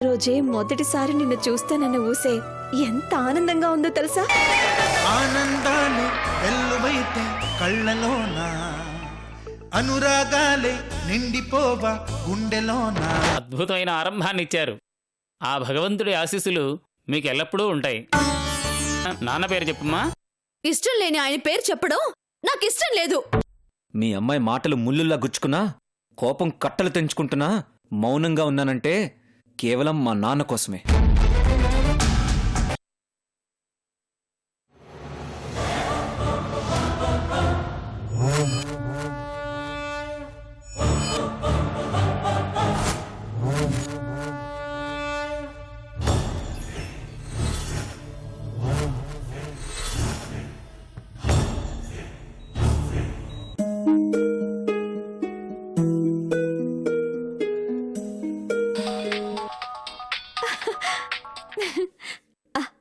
రోజే మొదటిసారి నిన్ను చూస్తానన్న ఊసే ఎంత ఆనందంగా ఉందో తెలుసా? ఆనందాలే వెల్లువైతే కళ్ళలోనా, అనురాగాలే నిండిపోవా గుండెలోనా. అద్భుతమైన ఆరంభాన్ని ఇచ్చారు. ఆ భగవంతుడి ఆశీస్సులు మీకు ఎల్లప్పుడూ ఉంటాయి. నాన్న పేరు చెప్పమ్మా. ఇష్టం లేని ఆయన పేరు చెప్పడం నాకిష్టం లేదు. మీ అమ్మాయి మాటలు ముల్లుల్లా గుచ్చుకున్నా, కోపం కట్టలు తెంచుకుంటున్నా మౌనంగా ఉన్నానంటే కేవలం మా నాన్న కోసమే.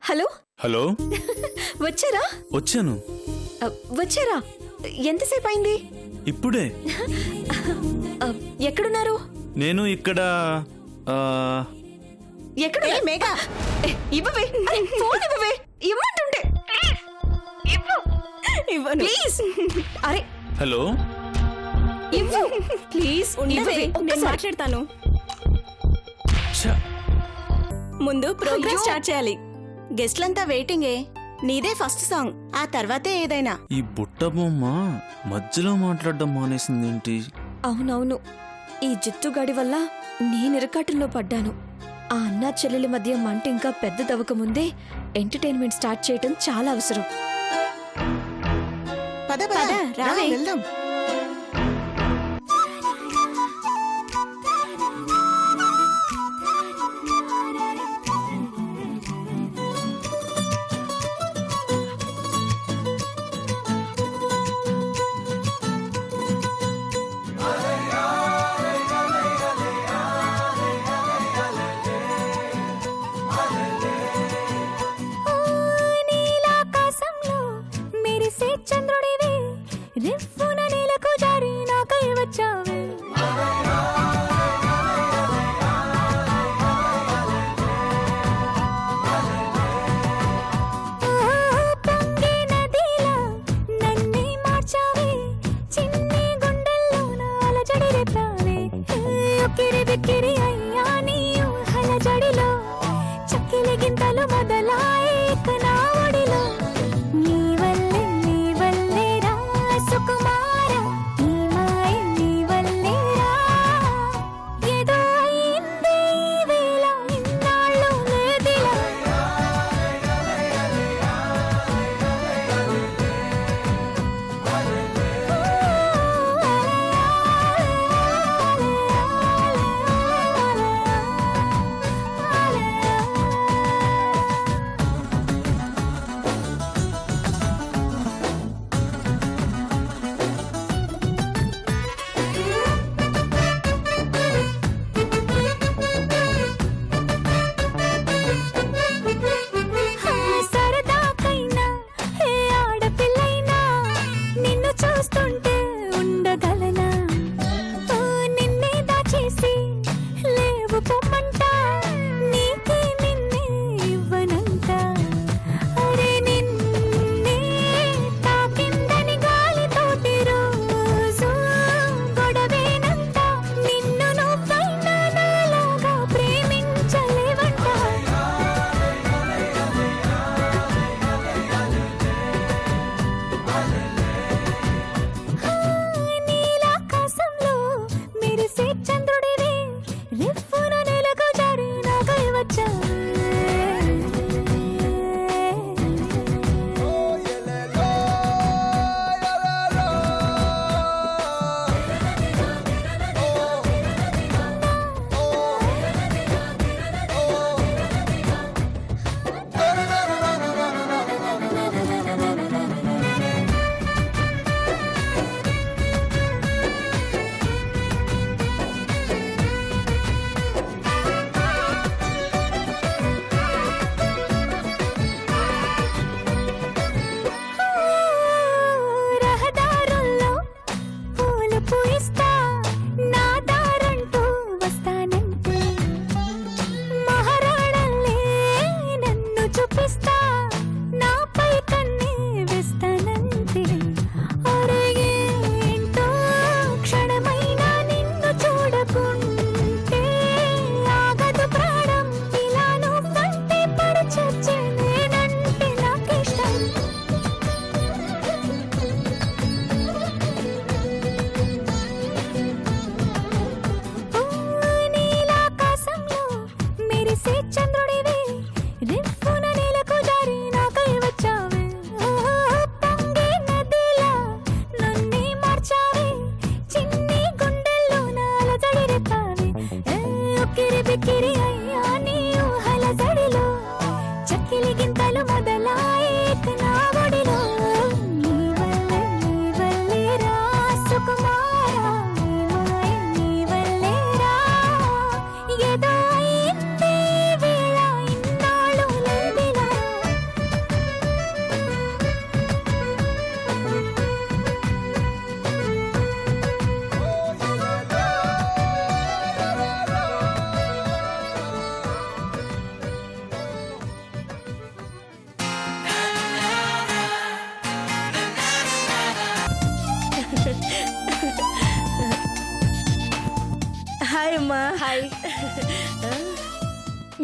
Hello hello. వచ్చారా? వచ్చాను వచ్చారా? ఎంతసేపు అయింది? ఇప్పుడే. ఎక్కడున్నారు? నేను ఇక్కడ ఎక్కడ? మేఘా ఇవ్వవే, ఫోన్ ఇవ్వవే, ఇవ్వమంటుంటే. ఇవ్వను ప్లీజ్. అరే హలో. ఇవ్వు ప్లీజ్. ఇవ్వవే, నేను మాట్లాడతాను. ఛ, ముందు ప్రోగ్రామ్ స్టార్ట్ చేయాలి. గెస్ట్లంతా వెయిటింగే. నీదే ఫస్ట్ సాంగ్, ఆ తర్వాతే ఏదైనా. ఈ బుట్ట బొమ్మ మధ్యలో మాట్లాడడం మానేసిందేంటి? అవునవును, ఈ జిత్తుగాడి వల్ల నేనిరకాటంలో పడ్డాను. ఆ అన్నా చెల్లెలి మధ్య మంట ఇంకా పెద్దదవక ముందే ఎంటర్టైన్మెంట్ స్టార్ట్ చేయటం చాలా అవసరం. పద పద రావే వెళ్దాం.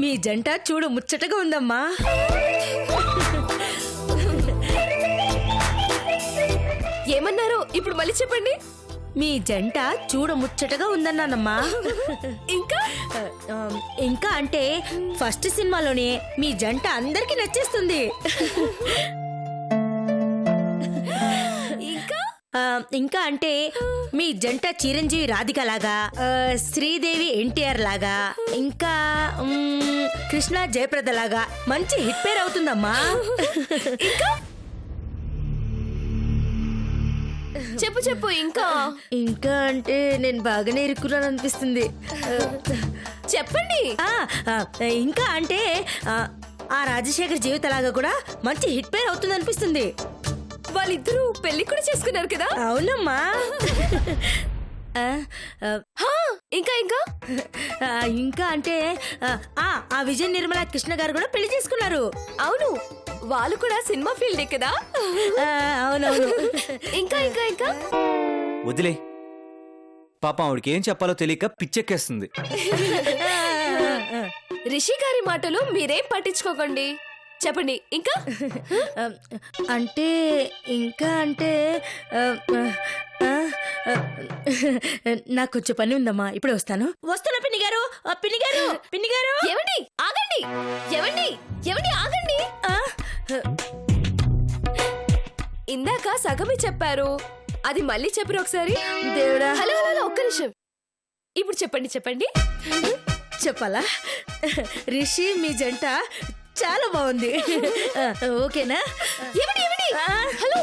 మీ జంట చూడు ముచ్చటగా ఉందమ్మా. ఏమన్నారు ఇప్పుడు మళ్ళీ చెప్పండి. మీ జంట చూడ ముచ్చటగా ఉందన్నానమ్మా. ఇంకా ఇంకా అంటే ఫస్ట్ సినిమాలోనే మీ జంట అందరికీ నచ్చేస్తుంది. ఇంకా ఇంకా అంటే మీ జంట చిరంజీవి రాధిక లాగా, శ్రీదేవి ఎన్టీఆర్ లాగా, ఇంకా కృష్ణ జయప్రద లాగా మంచి హిట్ పేర్ అవుతుందమ్మా. ఇంకా చెప్పు చెప్పు. ఇంకా ఇంకా అంటే నేను బాగానే ఇరుక్కున్నాను అనిపిస్తుంది. చెప్పండి. ఇంకా అంటే ఆ రాజశేఖర్ జీవితలాగా కూడా మంచి హిట్ పేర్ అవుతుంది అనిపిస్తుంది. వాళ్ళిద్దరూ పెళ్లి కూడా చేసుకున్నారు కదా. అవునమ్మా. ఇంకా ఇంకా ఇంకా అంటే ఆ విజయ నిర్మల కృష్ణ గారు కూడా పెళ్లి చేసుకున్నారు. అవును, వాళ్ళు కూడా సినిమా ఫీల్డే కదా. అవునవును. ఇంకా ఇంకా ఇంకా వదిలే, పాపం ఆవిడకి ఏం చెప్పాలో తెలియక పిచ్చెక్కేస్తుంది. రిషి గారి మాటలు మీరేం పట్టించుకోకండి. చెప్పండి. ఇంకా అంటే ఇంకా అంటే నాకు కొంచెం పని ఉందమ్మా, ఇప్పుడే వస్తాను. వస్తున్నా పిన్ని గారు. పిన్ని గారు, పిన్ని గారు. ఏమండి ఆగండి. ఏమండి ఏమండి ఆగండి. ఇందాక సగమే చెప్పారు, అది మళ్ళీ చెప్పరు ఒకసారి. దేవుడా. హలో హలో ఒక్క నిమిషం. ఇప్పుడు చెప్పండి చెప్పండి. చెప్పాలా? రిషి మీ జంట చాలా బాగుంది. ఓకేనా? ఏమండి ఏమండి హలో,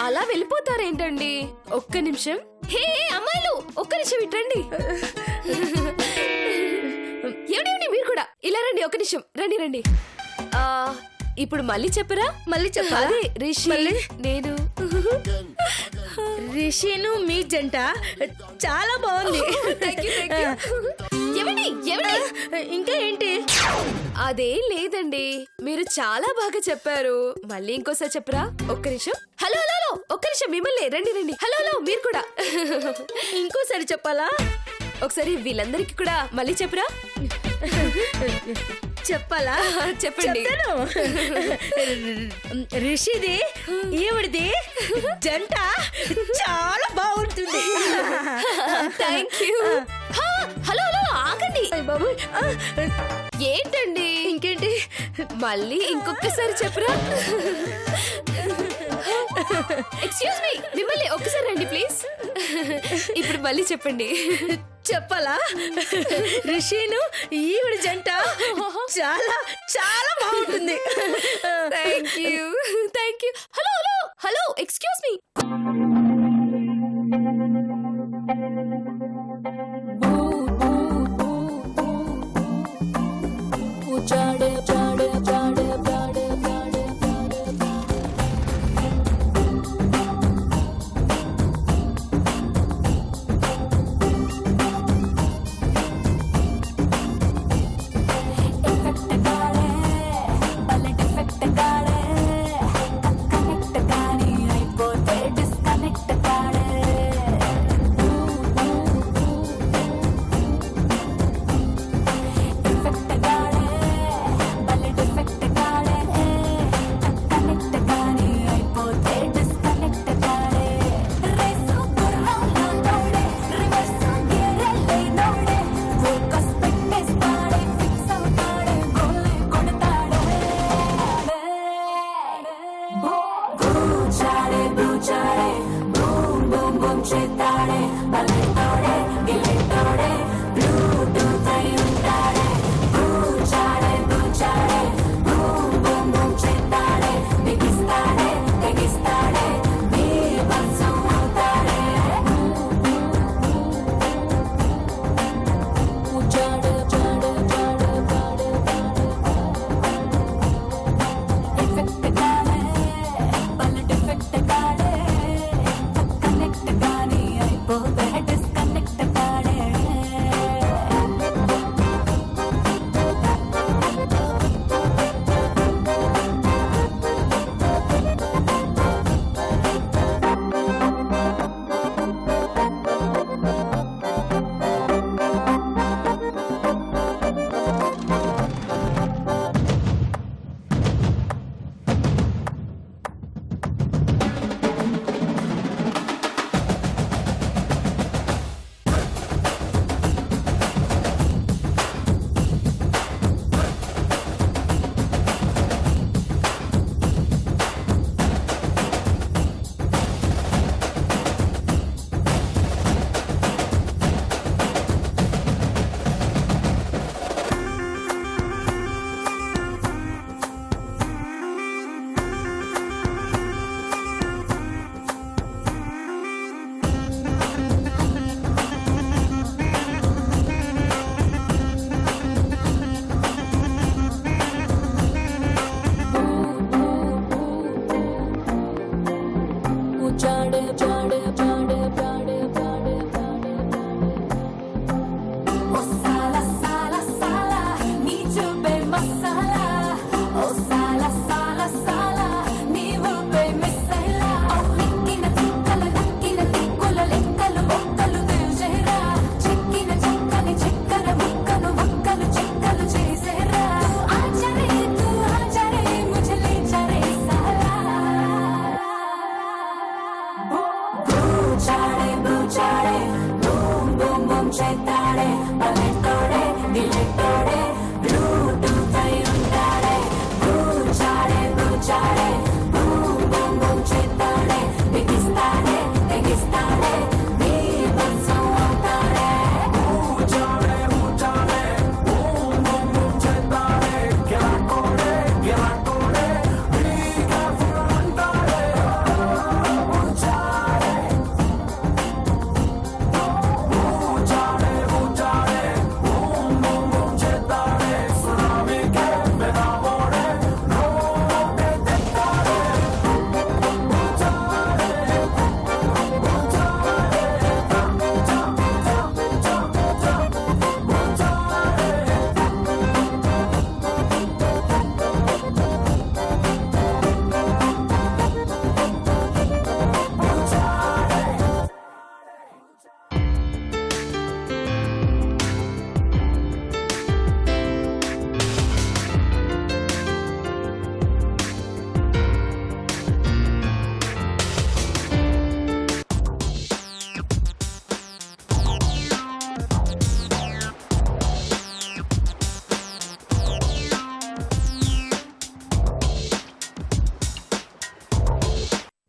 అలా వెళ్ళిపోతారేంటండి? ఒక్క నిమిషం. హే అమ్మాయిలు, ఒక్క నిమిషం ఇట్రండి. ఏమిటి మీరు కూడా ఇలా రండి. ఒక్క నిమిషం రండి రండి. ఇప్పుడు మళ్ళీ చెప్పరా? మళ్ళీ చెప్పాలా? అదే రిషి మళ్ళీ? నేను. రిషిను మీ జంట చాలా బాగుంది. ఏమండి ఏమండి ఇంకా ఏంటి? అదేం లేదండి, మీరు చాలా బాగా చెప్పారు. మళ్ళీ ఇంకోసారి చెప్పరా? ఒక్క నిమిషం. హలో హలో హలో ఒక్క నిమిషం. మిమ్మల్ని రండి రండి. హలో హలో మీరు కూడా. ఇంకోసారి చెప్పాలా? ఒకసారి వీళ్ళందరికీ కూడా మళ్ళీ చెప్పరా? చెప్పాలా? చెప్పండి. రిషిది ఈవిడిది జంట చాలా బాగుంటుంది. Thank you. హలో హలో ఆగండి బాబు. ఏంటండి? ఇంకేంటి? మళ్ళీ ఇంకొకసారి చెప్పరా? ఎక్స్క్యూజ్ మీ, మిమ్మల్ని ఒక్కసారి రండి ప్లీజ్. ఇప్పుడు మళ్ళీ చెప్పండి. చెప్పాలా? రిషిను ఈవిడ జంట చాలా చాలా బాగుంటుంది. Thank you thank you. Hello hello hello excuse me.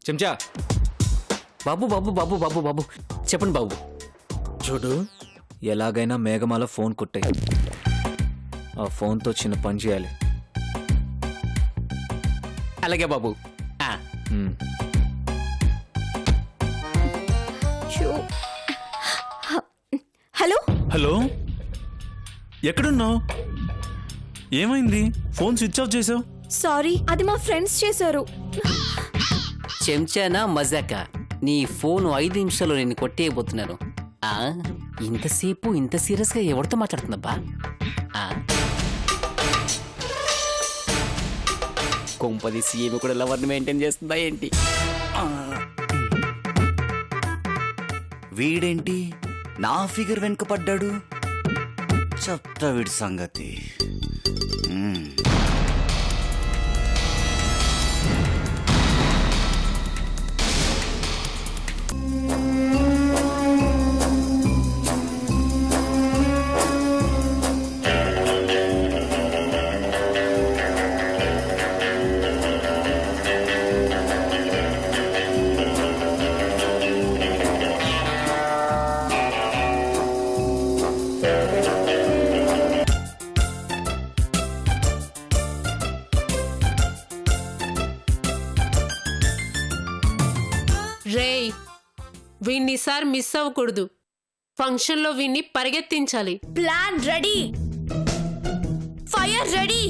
చెంచా. బాబు బాబు బాబు బాబు బాబు చెప్పండి బాబు. చూడు, ఎలాగైనా మేఘమాల ఫోన్ కొట్టాయి. ఆ ఫోన్తో చిన్న పని చేయాలి. అలాగే బాబు. ఉమ్. హలో హలో, ఎక్కడున్నావు? ఏమైంది? ఫోన్ స్విచ్ ఆఫ్ చేసావు? సారీ, అది మా ఫ్రెండ్స్ చేశారు. చెంచానా మజాకా? నీ ఫోన్ 5 నిమిషాల్లో నేను కొట్టేయబోతున్నాను. ఇంతసేపు ఇంత సీరియస్గా ఎవరితో మాట్లాడుతుందబ్బా? కొంపది సీఎం కూడా లవర్ని మెయింటైన్ చేస్తుందా ఏంటి? వీడేంటి నా ఫిగర్ వెనుక పడ్డాడు? చెప్తా వీడి సంగతి. రేయ్, వీణ్ణి సార్ మిస్ అవ్వకూడదు. ఫంక్షన్లో వీణ్ణి పరిగెత్తించాలి. Plan ready, fire ready.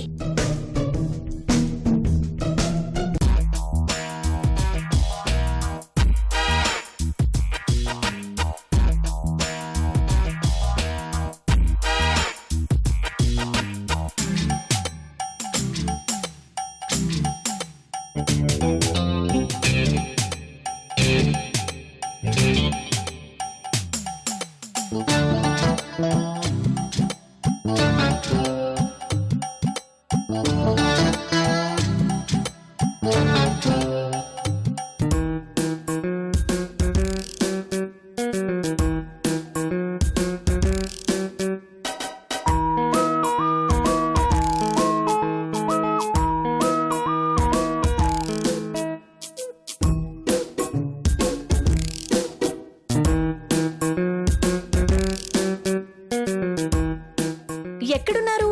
ఎక్కడున్నారు?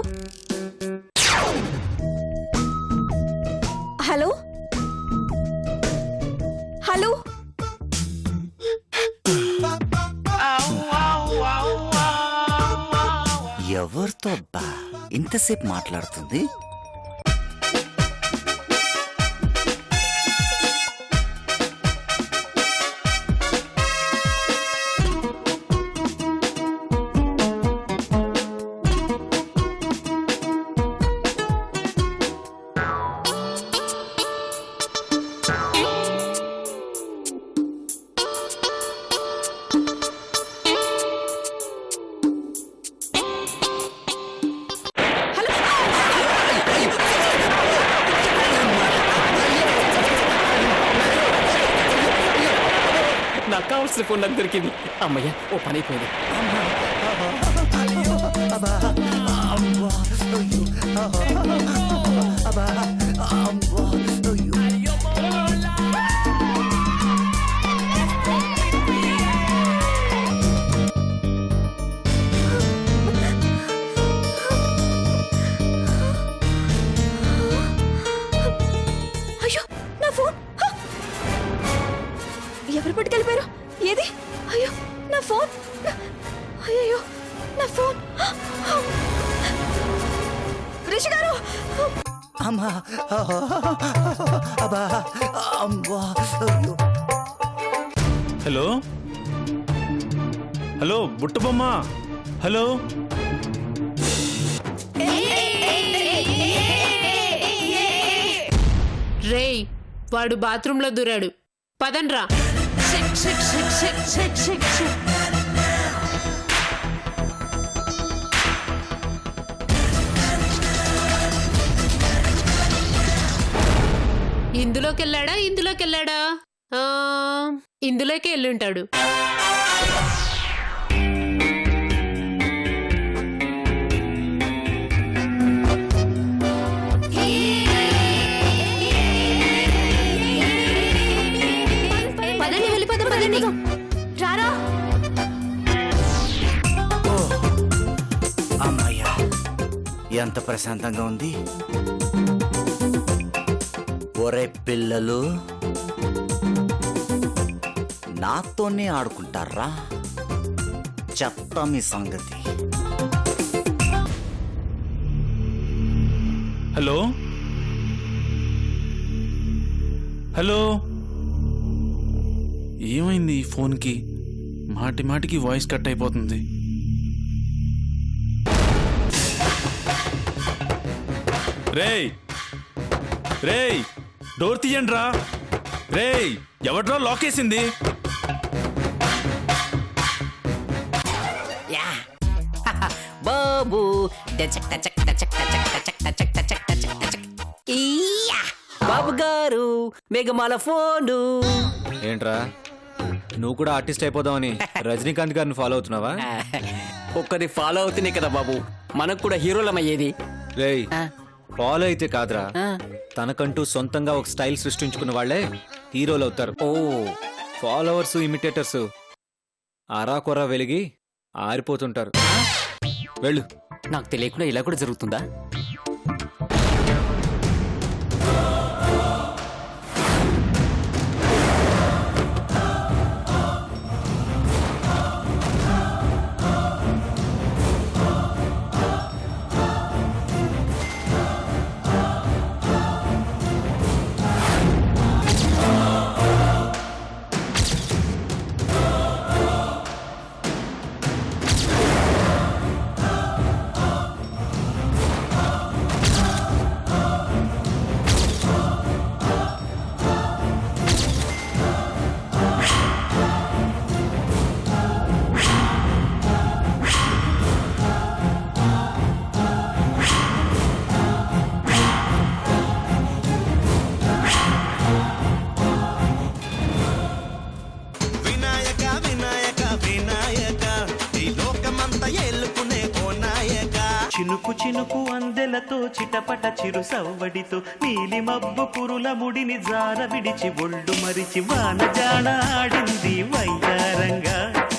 హలో హలో, ఎవరితో అబ్బా ఇంతసేపు మాట్లాడుతుంది? నాకు కావాల్సిన ఫోన్ నాకు దొరికింది. అమ్మయ్య, ఓ పని అయిపోయింది. అయ్యో నా ఫోన్! ఎవరు పట్టుకెళ్ళిపోయారు? ఏది? అయ్యో నా ఫోన్! అయ్యో నా ఫోన్! రిషి గారు! అమ్మా, అబ్బా, అమ్మా, అయ్యో. Hello hello, బుట్టబొమ్మ. హలో, రేయ్, వాడు బాత్రూంలో దూరాడు. పదండ్రా. ఇందులోకెళ్ళాడా? ఇందులోకి వెళ్ళుంటాడు. ఎంత ప్రశాంతంగా ఉంది. ఒరే పిల్లలు, నాతోనే ఆడుకుంటారా? చెప్తా మీ సంగతి. హలో హలో, ఏమైంది ఈ ఫోన్కి? మాటి మాటికి వాయిస్ కట్ అయిపోతుంది. రేయ్ రేయ్, డోర్ తీయండి రా. రేయ్, ఎవడ్రా లాక్ వేసింది? యా బాబు టచక్ టచక్ టచక్ టచక్ టచక్ టచక్ టచక్ టచక్ టచక్. ఈయా బాబు గారు, మేఘమాల ఫోను. ఏంట్రా, నువ్వు కూడా ఆర్టిస్ట్ అయిపోదామని రజనీకాంత్ గారిని ఫాలో అవుతున్నావా? ఒక్కరి ఫాలో అవుతున్నాయి కదా బాబు, మనకు కూడా హీరోలమయ్యేది. రేయ్, ఆ, ఫాలో అయితే కాదురా, ఆ. తనకంటూ సొంతంగా ఒక స్టైల్ సృష్టించుకున్న వాళ్లే హీరోలు అవుతారు. ఓ ఫాలోవర్స్, ఇమిటేటర్స్ ఆరాకొరా వెలిగి ఆరిపోతుంటారు. వెళ్ళు. నాకు తెలియకుండా ఇలా కూడా జరుగుతుందా? వినాయక వినాయక వినాయక, ఈ లోకమంతా ఏలుకునే ఓ నాయక. చినుకు చినుకు అందెలతో చిటపట చిరు సవ్వడితో నీలి మబ్బు పురుల ముడిని జార విడిచి ఒళ్ళు మరిచి వాన జాడ ఆడింది వయ్యారంగా.